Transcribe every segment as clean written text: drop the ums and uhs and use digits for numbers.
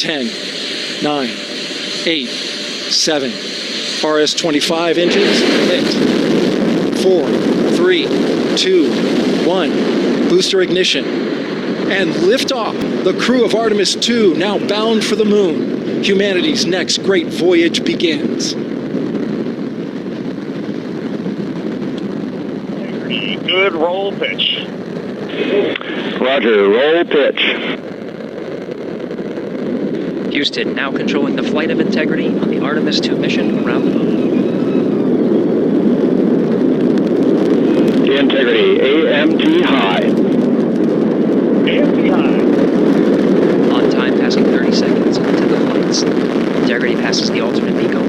10, 9, 8, 7. RS-25 engines lit. 4, 3, 2, 1. Booster ignition. And liftoff. The crew of Artemis II now bound for the moon. Humanity's next great voyage begins. Good roll pitch. Roger, roll pitch. Houston now controlling the flight of Integrity on the Artemis II mission around the moon. Integrity, AMT high. AMT high. On time passing 30 seconds into the flights. Integrity passes the alternate MECO.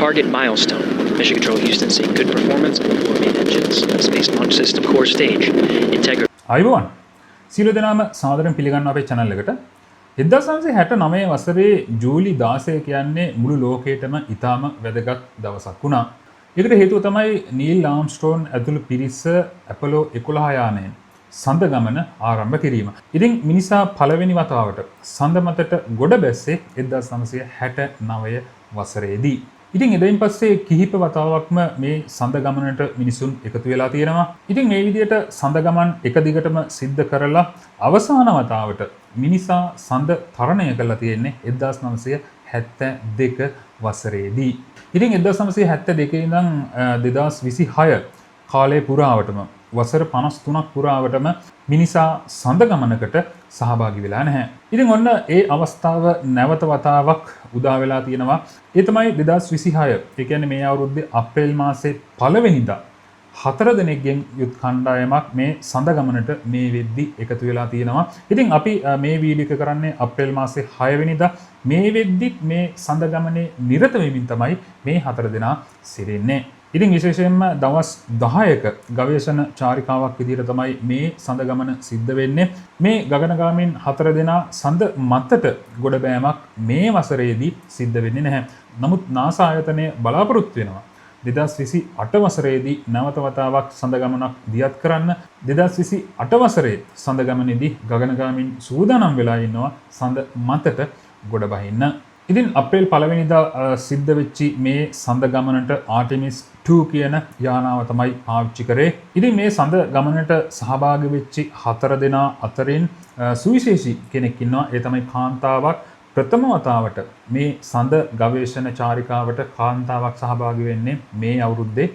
Target milestone. Mission Control Houston seeing good performance in four main engines. Space Launch System core stage. Integrity. අයිබෝන් සියලු දෙනාම සාදරයෙන් පිළිගන්නවා අපේ channel එකට. 1969 වසරේ ජූලි 16 කියන්නේ මුළු ලෝකයටම ඉතාම වැදගත් දවසක් වුණා. ඒකට හේතුව තමයි නීල් ආම්ස්ට්‍රෝන් ඇතුළු පිරිස ඇපොලෝ 11 යානයෙන් සඳ ගමන ආරම්භ කිරීම. ඉතින් මිනිසා පළවෙනි වතාවට සඳ මතට ගොඩ බැස්සේ 1969 වසරේදී. ඉතින් එදින් පස්සේ කිහිප වතාවක්ම මේ සඳ ගමනට මිනිසුන් එකතු වෙලා තියෙනවා. ඉතින් මේ විදිහට සඳ ගමන් එක දිගටම සිද්ධ කරලා අවසාන වතාවට මිනිසා සඳ තරණය කරලා තියෙන්නේ 1972 වසරේදී. ඉතින් 1972 ඉඳන් 2026 කාලය පුරාවටම වසර 53ක් පුරාවටම මිනිසා සඳ ගමනකට සහභාගී වෙලා නැහැ. ඉතින් ඔන්න ඒ අවස්ථාව නැවත වතාවක් උදා වෙලා තියෙනවා. ඒ තමයි 2026. ඒ කියන්නේ මේ අවුරුද්දේ අප්‍රේල් මාසේ පළවෙනිදා 4 දෙනෙක්ගෙන් යුත් කණ්ඩායමක් මේ සඳ ගමනට මේ වෙද්දි එකතු වෙලා තියෙනවා. ඉතින් අපි මේ වීඩියෝ එක කරන්නේ අප්‍රේල් මාසේ 6 වෙනිදා. මේ වෙද්දි මේ සඳ ගමනේ නිරත වෙමින් තමයි මේ 4 දෙනා සිටින්නේ. ඉතින් විශේෂයෙන්ම දවස් 10ක ගවේෂණ චාරිකාවක් විදිහට තමයි මේ සඳ ගමන සිද්ධ වෙන්නේ. මේ ගගනගාමීන් 4 දෙනා සඳ මතට ගොඩ බෑමක් මේ වසරේදී සිද්ධ වෙන්නේ නැහැ. නමුත් NASA ආයතනය බලාපොරොත්තු වෙනවා 2028 වසරේදී නැවත වතාවක් සඳ ගමනක් දියත් කරන්න. 2028 වසරේ සඳ ගමනේදී ගගනගාමීන් සූදානම් වෙලා ඉන්නවා සඳ මතට ගොඩ බහින්න. ඉතින් අප්‍රේල් 1 වෙනිදා සිද්ධ වෙච්චි මේ සඳ ගමනට ආර්ටෙමිස් 2 කියන යානාව තමයි පාවිච්චි කරේ. ඉතින් මේ සඳ ගමනට සහභාගී වෙච්චි 4 දෙනා අතරින් සුවිශේෂී කෙනෙක් ඉන්නවා. ඒ තමයි කාන්තාවක්. ප්‍රථම වතාවට මේ සඳ ගවේෂණ චාරිකාවට කාන්තාවක් සහභාගී වෙන්නේ මේ අවුරුද්දේ.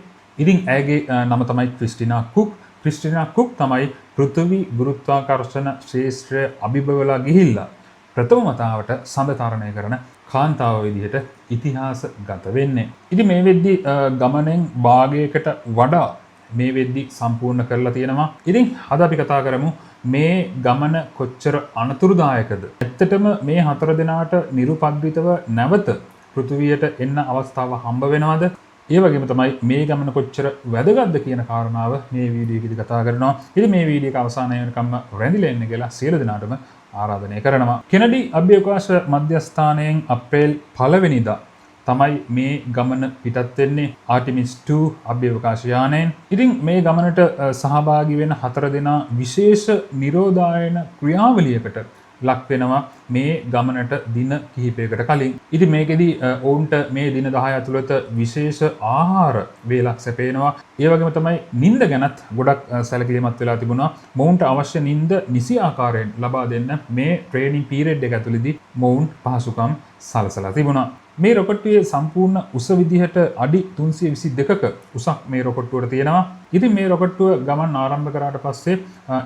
ඉතින් ඇයගේ නම තමයි ක්‍රිස්ටිනා කුක්. ක්‍රිස්ටිනා කුක් තමයි පෘථිවි ගුරුත්වාකර්ෂණ ශාස්ත්‍රය අභිබවලා ගිහිල්ලා ප්‍රථම වතාවට සඳ තරණය කරන කාන්තාව විදිහට ඉතිහාසගත වෙන්නේ. ඉතින් මේ වෙද්දි ගමනෙන් භාගයකට වඩා මේ වෙද්දි සම්පූර්ණ කරලා තියෙනවා. ඉතින් අද අපි කතා කරමු මේ ගමන කොච්චර අනතුරුදායකද? ඇත්තටම මේ 4 දෙනාට නිරුපද්‍රිතව නැවත පෘථිවියට එන්න අවස්ථාව හම්බ වෙනවද? ඒ වගේම තමයි මේ ගමන කොච්චර වැදගත්ද කියන කාරණාව මේ වීඩියෝ එකේදී කතා කරනවා. ඉතින් මේ වීඩියෝ එක අවසානය වෙනකම්ම රැඳිලා ඉන්න කියලා සියලු දෙනාටම ආරාධනය කරනවා. කෙනඩි අභ්‍යවකාශ මධ්‍යස්ථානයෙන් අප්‍රේල් 1 වෙනිදා තමයි මේ ගමන පිටත් වෙන්නේ ආර්ටෙමිස් 2 අභ්‍යවකාශ යානයෙන්. ඉතින් මේ ගමනට සහභාගී වෙන 4 දෙනා විශේෂ නිරෝධායන ක්‍රියාවලියකට ලක් වෙනවා මේ ගමනට දින කිහිපයකට කලින්. ඉතින් මේකෙදි ඔවුන්ට මේ දින 10 ඇතුළත විශේෂ ආහාර වේලක් සැපේනවා. ඒ වගේම තමයි නිින්ද ගැනත් ගොඩක් සැලකිලිමත් වෙලා තිබුණා. මොවුන්ට අවශ්‍ය නිින්ද නිසි ආකාරයෙන් ලබා දෙන්න මේ ට්‍රේනින් පීරියඩ් එක ඇතුළතදී මොවුන් පහසුකම් සලසලා තිබුණා. මේ රොකට්ටුවේ සම්පූර්ණ උස විදිහට අඩි 322ක උසක් මේ රොකට්ටුවට තියෙනවා. ඉතින් මේ රොකට්ටුව ගමන් ආරම්භ කරාට පස්සේ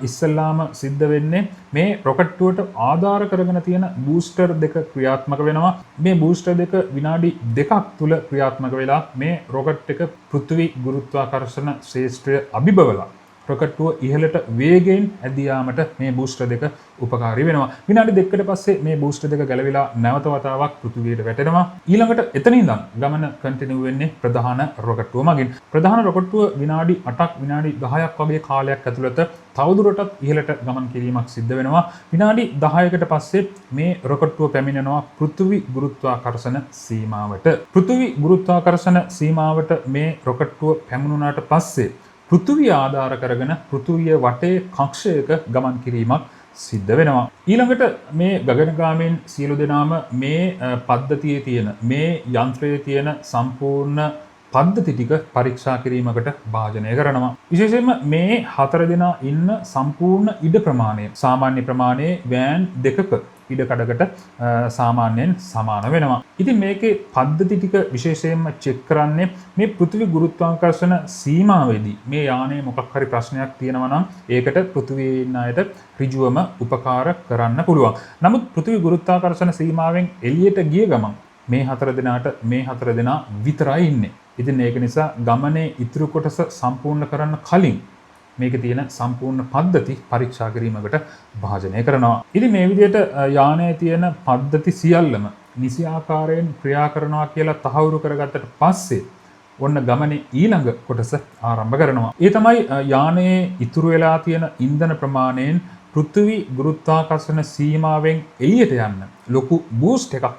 ඉස්සෙල්ලාම සිද්ධ වෙන්නේ මේ රොකට්ටුවට ආධාර කරගෙන තියෙන බූස්ටර් දෙක ක්‍රියාත්මක වෙනවා. මේ බූස්ටර් දෙක විනාඩි 2ක් තුල ක්‍රියාත්මක වෙලා මේ රොකට් එක පෘථිවි ගුරුත්වාකර්ෂණ ශාස්ත්‍රය අභිබවලා රොකට්ටුව ඉහළට වේගයෙන් ඇදී යාමට මේ බූස්ටර් දෙක උපකාරී වෙනවා. විනාඩි 2කට පස්සේ මේ බූස්ටර් දෙක ගැලවිලා නැවත වතාවක් පෘථිවියට වැටෙනවා. ඊළඟට එතන ඉඳන් ගමන කන්ටිනියු වෙන්නේ ප්‍රධාන රොකට්ටුව මගින්. ප්‍රධාන රොකට්ටුව විනාඩි 8ක් විනාඩි 10ක් වගේ කාලයක් ඇතුළත තවදුරටත් ඉහළට ගමන් කිරීමක් සිද්ධ වෙනවා. විනාඩි 10කට පස්සේ මේ රොකට්ටුව පැමිණෙනවා පෘථිවි ගුරුත්වාකර්ෂණ සීමාවට. පෘථිවි ගුරුත්වාකර්ෂණ සීමාවට මේ රොකට්ටුව පැමුණුනාට පස්සේ පෘථිවිය ආධාර කරගෙන පෘථිවිය වටේ කක්ෂයක ගමන් කිරීමක් සිද්ධ වෙනවා. ඊළඟට මේ ගගනගාමීන් සියලු දෙනාම මේ පද්ධතියේ තියෙන මේ යන්ත්‍රයේ තියෙන සම්පූර්ණ පද්ධති ටික පරීක්ෂා කිරීමකට භාජනය කරනවා. විශේෂයෙන්ම මේ 4 දෙනා ඉන්න සම්පූර්ණ ඉඩ ප්‍රමාණය සාමාන්‍ය ප්‍රමාණයේ වෑන් දෙකක ඉඩකඩකට සාමාන්‍යයෙන් සමාන වෙනවා. ඉතින් මේකේ පද්ධති ටික විශේෂයෙන්ම චෙක් කරන්නේ මේ පෘථිවි ගුරුත්වාකර්ෂණ සීමාවේදී මේ යානයේ මොකක් හරි ප්‍රශ්නයක් තියෙනවා නම් ඒකට පෘථිවියේ ඉන්න අයට ඍජුවම උපකාර කරන්න පුළුවන්. නමුත් පෘථිවි ගුරුත්වාකර්ෂණ සීමාවෙන් එළියට ගිය ගමන් මේ 4 දෙනාට මේ 4 දෙනා විතරයි ඉන්නේ. ඉතින් ඒක නිසා ගමනේ ඉතුරු කොටස සම්පූර්ණ කරන්න කලින් මේකේ තියෙන සම්පූර්ණ පද්ධති පරීක්ෂා කිරීමකට භාජනය කරනවා. ඉතින් මේ විදිහට යානයේ තියෙන පද්ධති සියල්ලම නිසි ආකාරයෙන් ක්‍රියා කරනවා කියලා තහවුරු කරගත්තට පස්සේ ඔන්න ගමනේ ඊළඟ කොටස ආරම්භ කරනවා. ඒ තමයි යානයේ ඉතුරු වෙලා තියෙන ඉන්ධන ප්‍රමාණයෙන් පෘථිවි ගුරුත්වාකර්ෂණ සීමාවෙන් එළියට යන්න ලොකු බූස්ට් එකක්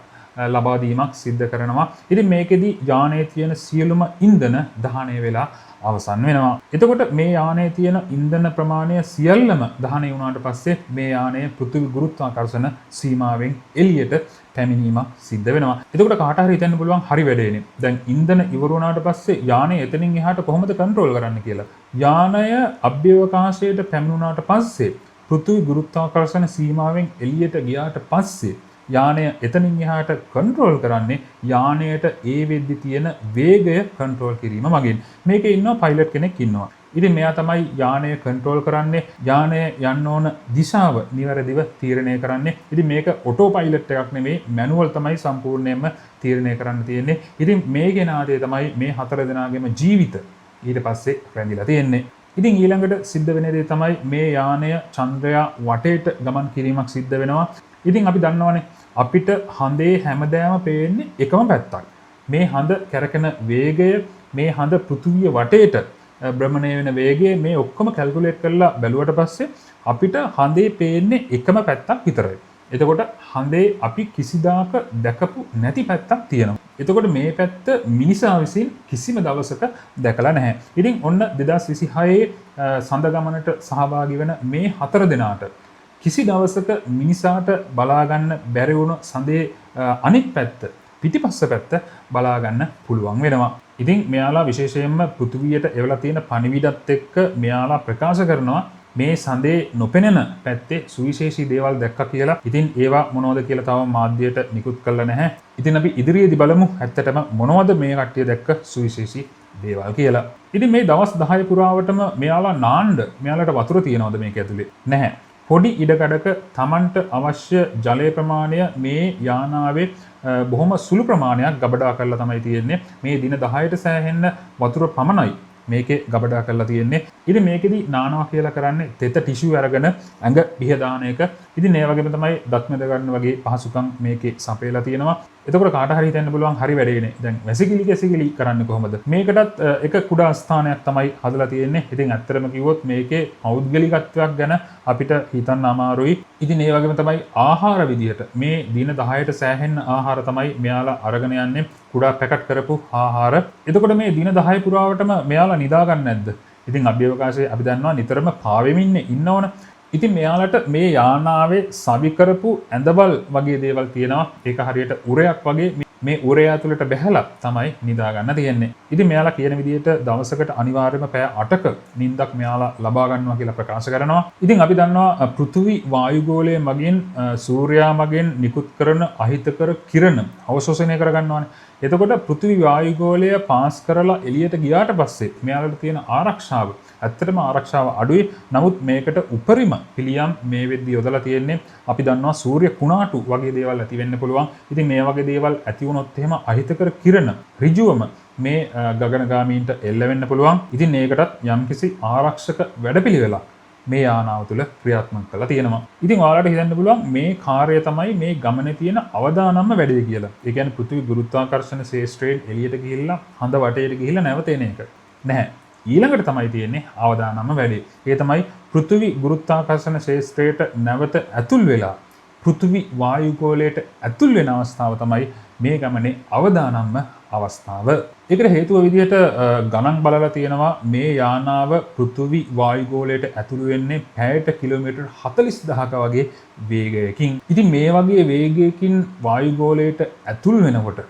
ලබා දීමක් සිද්ධ කරනවා. ඉතින් මේකෙදි යානයේ තියෙන සියලුම ඉන්ධන දහනය වෙලා අවසන් වෙනවා. එතකොට මේ යානයේ තියෙන ඉන්ධන ප්‍රමාණය සියල්ලම දහනය වුණාට පස්සේ මේ යානය පෘථිවි ගුරුත්වාකර්ෂණ සීමාවෙන් එළියට පැමිණීමක් සිද්ධ වෙනවා. එතකොට කාට හරි හිතන්න පුළුවන් හරි වැඩේනේ. දැන් ඉන්ධන ඉවර වුණාට පස්සේ යානය එතනින් එහාට කොහොමද කන්ට්‍රෝල් කරන්න කියලා. යානය අභ්‍යවකාශයට පැමිණුණාට පස්සේ පෘථිවි ගුරුත්වාකර්ෂණ සීමාවෙන් එළියට ගියාට පස්සේ යානය එතනින් එහාට කන්ට්‍රෝල් කරන්නේ යානයට ඒ වෙද්දි තියෙන වේගය කන්ට්‍රෝල් කිරීම මගින්. මේකේ ඉන්නවා පයිලට් කෙනෙක් ඉන්නවා. ඉතින් මෙයා තමයි යානය කන්ට්‍රෝල් කරන්නේ. යානය යන්න ඕන දිශාව නිවැරදිව තීරණය කරන්නේ. ඉතින් මේක ඔටෝ පයිලට් එකක් නෙවෙයි මැනුවල් තමයි සම්පූර්ණයෙන්ම තීරණය කරන්න තියෙන්නේ. ඉතින් මේ ගෙනාදේ තමයි මේ 4 දෙනාගේම ජීවිත ඊට පස්සේ රැඳිලා තියෙන්නේ. ඉතින් ඊළඟට සිද්ධ වෙන දේ තමයි මේ යානය චන්ද්‍රයා වටේට ගමන් කිරීමක් සිද්ධ වෙනවා. ඉතින් අපි දන්නවනේ අපිට හඳේ හැමදාම පේන්නේ එකම පැත්තක්. මේ හඳ කැරකෙන වේගය, මේ හඳ පෘථිවිය වටේට භ්‍රමණය වෙන වේගය මේ ඔක්කොම කැල්කියුලේට් කරලා බැලුවට පස්සේ අපිට හඳේ පේන්නේ එකම පැත්තක් විතරයි. එතකොට හඳේ අපි කිසිදාක දැකපු නැති පැත්තක් තියෙනවා. එතකොට මේ පැත්ත මිනිසා විසින් කිසිම දවසක දැකලා නැහැ. ඉතින් ඔන්න 2026 සඳ ගමනට සහභාගී වෙන මේ 4 දෙනාට කිසි දවසක මිනිසාට බලාගන්න බැරි වුණු සඳේ අනිත් පැත්ත පිටිපස්ස පැත්ත බලාගන්න පුළුවන් වෙනවා. ඉතින් මෙයාලා විශේෂයෙන්ම පෘථිවියට එවලා තියෙන පණිවිඩත් එක්ක මෙයාලා ප්‍රකාශ කරනවා මේ සඳේ නොපෙනෙන පැත්තේ සුවිශේෂී දේවල් දැක්කා කියලා. ඉතින් ඒවා මොනවද කියලා තව මාධ්‍යයට නිකුත් කරලා නැහැ. ඉතින් අපි ඉදිරියේදී බලමු ඇත්තටම මොනවද මේ කට්ටිය දැක්ක සුවිශේෂී දේවල් කියලා. ඉතින් මේ දවස් 10 පුරාවටම මෙයාලා නාන්න මෙයාලට වතුර තියනවද මේක ඇතුලේ? නැහැ. පොඩි ඉඩකඩක Tamanට අවශ්‍ය ජලය ප්‍රමාණය මේ යානාවේ බොහොම සුළු ප්‍රමාණයක් ගබඩා කරලා තමයි තියෙන්නේ. මේ දින 10ට සෑහෙන්න වතුර පමණයි මේකේ ගබඩා කරලා තියෙන්නේ. ඉතින් මේකෙදි නානවා කියලා කරන්නේ තෙත ටිෂු අරගෙන ඇඟ පිහ දාන එක. ඉතින් ඒ වගේම තමයි දත් මැද ගන්න වගේ පහසුකම් මේකේ සපයලා තියෙනවා. එතකොට කාට හරි හිතන්න පුළුවන් හරි වැඩේනේ. දැන් වැසිකිලි කරන්නේ කොහොමද? මේකටත් එක කුඩා ස්ථානයක් තමයි හදලා තියෙන්නේ. ඉතින් ඇත්තටම කිව්වොත් මේකේ පෞද්ගලිකත්වයක් ගැන අපිට හිතන්න අමාරුයි. ඉතින් ඒ වගේම තමයි ආහාර විදියට මේ දින 10ට සෑහෙන්න ආහාර තමයි මෙයාලා අරගෙන යන්නේ. කුඩා පැකට් කරපු ආහාර. එතකොට මේ දින 10 පුරාවටම මෙයාලා නිදා ගන්න නැද්ද? ඉතින් අභ්‍යවකාශයේ අපි දන්නවා නිතරම පාවෙමින් ඉන්නවනේ. ඉතින් මෙයාලට මේ යානාවේ සවි කරපු ඇඳවල් වගේ දේවල් තියෙනවා. ඒක හරියට උරයක් වගේ මේ උරය ඇතුළට බැහැලා තමයි නිදා ගන්න තියෙන්නේ. ඉතින් මෙයාලා කියන විදිහට දවසකට අනිවාර්යයෙන්ම පැය 8ක නිින්දක් මෙයාලා ලබා ගන්නවා කියලා ප්‍රකාශ කරනවා. ඉතින් අපි දන්නවා පෘථිවි වායුගෝලය මගින් සූර්යයා මගින් නිකුත් කරන අහිතකර කිරණ අවශෝෂණය කරගන්නවානේ. එතකොට පෘථිවි වායුගෝලය පාස් කරලා එළියට ගියාට පස්සේ මෙයාලට තියෙන ආරක්ෂාව ඇත්තටම ආරක්ෂාව අඩුයි. නමුත් මේකට උපරිම පිළියම් මේ වෙද්දි යොදලා තියෙන්නේ අපි දන්නවා සූර්ය කුණාටු වගේ දේවල් ඇති වෙන්න පුළුවන්. ඉතින් මේ වගේ දේවල් ඇති වුණොත් එහෙම අහිතකර කිරණ ඍජුවම මේ ගගනගාමීන්ට එල්ල වෙන්න පුළුවන්. ඉතින් ඒකටත් යම්කිසි ආරක්ෂක වැඩපිළිවෙලක් මේ යානාව තුළ ක්‍රියාත්මක කරලා තියෙනවා. ඉතින් ඔයාලට හිතන්න පුළුවන් මේ කාර්යය තමයි මේ ගමනේ තියෙන අවදානම්ම වැඩේ කියලා. ඒ කියන්නේ පෘථිවි ගුරුත්වාකර්ෂණ ශේෂ්ත්‍රයෙන් එළියට ගිහිල්ලා හඳ වටේට ගිහිල්ලා නැවත එන එක. නැහැ. ඊළඟට තමයි තියෙන්නේ අවදානම්ම වැඩේ. ඒ තමයි පෘථිවි ගුරුත්වාකර්ෂණ ශේෂ්ත්‍රයට නැවත ඇතුල් වෙලා පෘථිවි වායුගෝලයට ඇතුල් වෙන අවස්ථාව තමයි මේ ගමනේ අවදානම්ම අවස්ථාව. ඒකට හේතුව විදිහට ගණන් බලලා තියෙනවා මේ යානාව පෘථිවි වායුගෝලයට ඇතුළු වෙන්නේ පැයට කිලෝමීටර් 40000ක වගේ වේගයකින්. ඉතින් මේ වගේ වේගයකින් වායුගෝලයට ඇතුල් වෙනකොට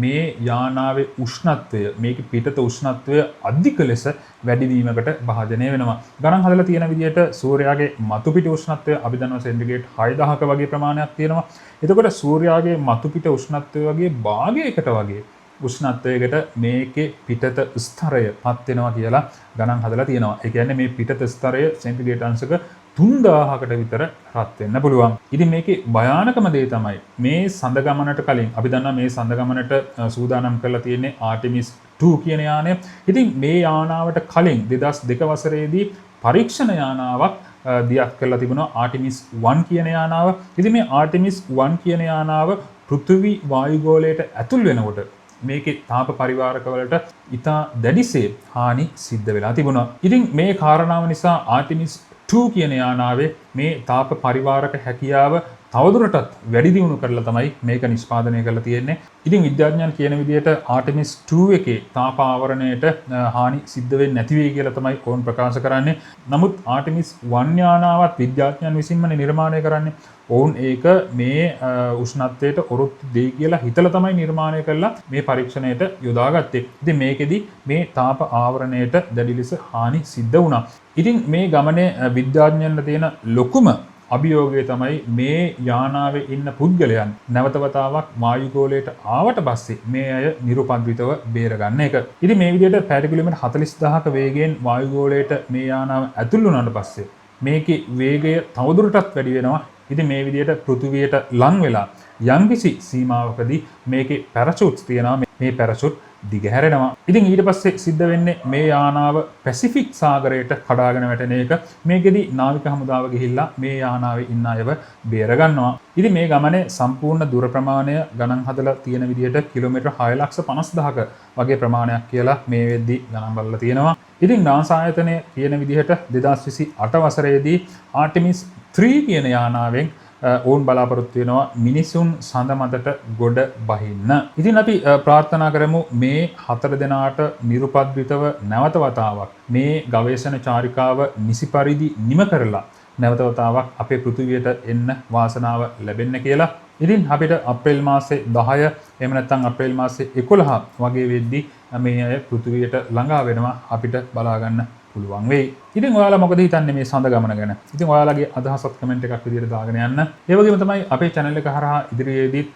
මේ යානාවේ උෂ්ණත්වය මේකේ පිටත උෂ්ණත්වය අධික ලෙස වැඩිවීමකට භාජනය වෙනවා. ගණන් හදලා තියෙන විදිහට සූර්යාගේ මතු පිට උෂ්ණත්වය අපි දන්නවා සෙන්ටිග්‍රේඩ් 6000ක වගේ ප්‍රමාණයක් තියෙනවා. එතකොට සූර්යාගේ මතු පිට උෂ්ණත්වය වගේ භාගයකට වගේ උෂ්ණත්වයකට මේකේ පිටත ස්තරය පත් වෙනවා කියලා ගණන් හදලා තියෙනවා. ඒ කියන්නේ මේ පිටත ස්තරය සෙන්ටිග්‍රේඩ් අංශක 3000කට විතර රත් වෙන්න පුළුවන්. ඉතින් මේකේ භයානකම දේ තමයි මේ සඳ ගමනට කලින් අපි දන්නවා මේ සඳ ගමනට සූදානම් කරලා තියෙන්නේ ආටිමිස් 2 කියන යානය. ඉතින් මේ යානාවට කලින් 2002 වසරේදී පරීක්ෂණ යානාවක් දියත් කරලා තිබුණා ආටිමිස් 1 කියන යානාව. ඉතින් මේ ආටිමිස් 1 කියන යානාව පෘථිවි වායුගෝලයට ඇතුල් වෙනකොට මේකේ තාප පරිවාරකවලට ඉතා දැඩිසේ හානි සිද්ධ වෙලා තිබුණා. ඉතින් මේ කාරණාව නිසා ආටිමිස් 2 කියන යානාවේ මේ තාප පරිවාරක හැකියාව තවදුරටත් වැඩි දියුණු කරලා තමයි මේක නිෂ්පාදනය කරලා තියෙන්නේ. ඉතින් විද්‍යාඥයන් කියන විදිහට ආර්ටෙමිස් 2 එකේ තාප ආවරණයට හානි සිද්ධ වෙන්නේ නැති වෙයි කියලා තමයි ඕන් ප්‍රකාශ කරන්නේ. නමුත් ආර්ටෙමිස් 1 යානාවත් විද්‍යාඥයන් විසින්මනේ නිර්මාණය කරන්නේ. ඔවුන් ඒක මේ උෂ්ණත්වයට ඔරොත්තු දෙයි කියලා හිතලා තමයි නිර්මාණය කරලා මේ පරීක්ෂණයට යොදාගත්තේ. ඉතින් මේකෙදි මේ තාප ආවරණයට දැඩි ලෙස හානි සිද්ධ වුණා. ඉතින් මේ ගමනේ විද්‍යාඥයන්ට තියෙන ලොකුම අභියෝගය තමයි මේ යානාවේ ඉන්න පුද්ගලයන් නැවතවතාවක් වායුගෝලයට ආවට පස්සේ මේ අය නිරුපද්‍රිතව බේරගන්න එක. ඉතින් මේ විදිහට පැයට කිලෝමීටර් 40000ක වේගයෙන් වායුගෝලයට මේ යානාව ඇතුල් වුණාට පස්සේ මේකේ වේගය තවදුරටත් වැඩි වෙනවා. ඉතින් මේ විදිහට පෘථිවියට ලං වෙලා යම්කිසි සීමාවකදී මේකේ පැරෂූට්ස් තියෙනවා. මේ පැරෂූට් දිගහැරෙනවා. ඉතින් ඊට පස්සේ සිද්ධ වෙන්නේ මේ යානාව පැසිෆික් සාගරයට කඩාගෙන වැටෙන එක. මේකෙදි නාවික හමුදාව ගිහිල්ලා මේ යානාවේ ඉන්න අයව බේර ගන්නවා. ඉතින් මේ ගමනේ සම්පූර්ණ දුර ප්‍රමාණය ගණන් හදලා තියෙන විදිහට කිලෝමීටර් 6,50,000ක වගේ ප්‍රමාණයක් කියලා මේ වෙද්දි ගණන් බලලා තියෙනවා. ඉතින් නාසා ආයතනය කියන විදිහට 2028 වසරේදී ආර්ටෙමිස් 3 කියන යානාවෙන් ඔවුන් බලාපොරොත්තු වෙනවා මිනිසුන් සඳ මතට ගොඩ බහින්න. ඉතින් අපි ප්‍රාර්ථනා කරමු මේ 4 දෙනාට නිරුපද්‍රිතව නැවත වතාවක් මේ ගවේෂණ චාරිකාව නිසි පරිදි නිම කරලා නැවත වතාවක් අපේ පෘථිවියට එන්න වාසනාව ලැබෙන්න කියලා. ඉතින් අපිට අප්‍රේල් මාසේ 10 එහෙම නැත්නම් අප්‍රේල් මාසේ 11 වගේ වෙද්දී මේ අය පෘථිවියට ළඟා වෙනවා අපිට බලා ගන්න පුළුවන් වෙයි. ඉතින් ඔයාලා මොකද හිතන්නේ මේ සඳ ගමන ගැන? ඉතින් ඔයාලගේ අදහසත් කමෙන්ට් එකක් විදිහට දාගෙන යන්න. ඒ වගේම තමයි අපේ channel එක හරහා ඉදිරියේදීත්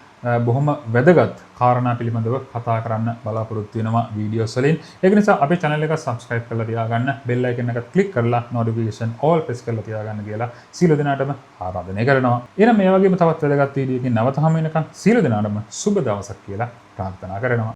බොහොම වැදගත් කාරණා පිළිබඳව කතා කරන්න බලාපොරොත්තු වෙනවා වීඩියෝස් වලින්. ඒක නිසා අපේ channel එක subscribe කරලා තියාගන්න, bell icon එක click කරලා notification all press කරලා තියාගන්න කියලා සියලු දෙනාටම ආරාධනය කරනවා. එහෙනම් මේ වගේම තවත් වැදගත් වීඩියෝකින් නැවත හමු වෙනකන් සියලු දෙනාටම සුබ දවසක් කියලා ප්‍රාර්ථනා කරනවා.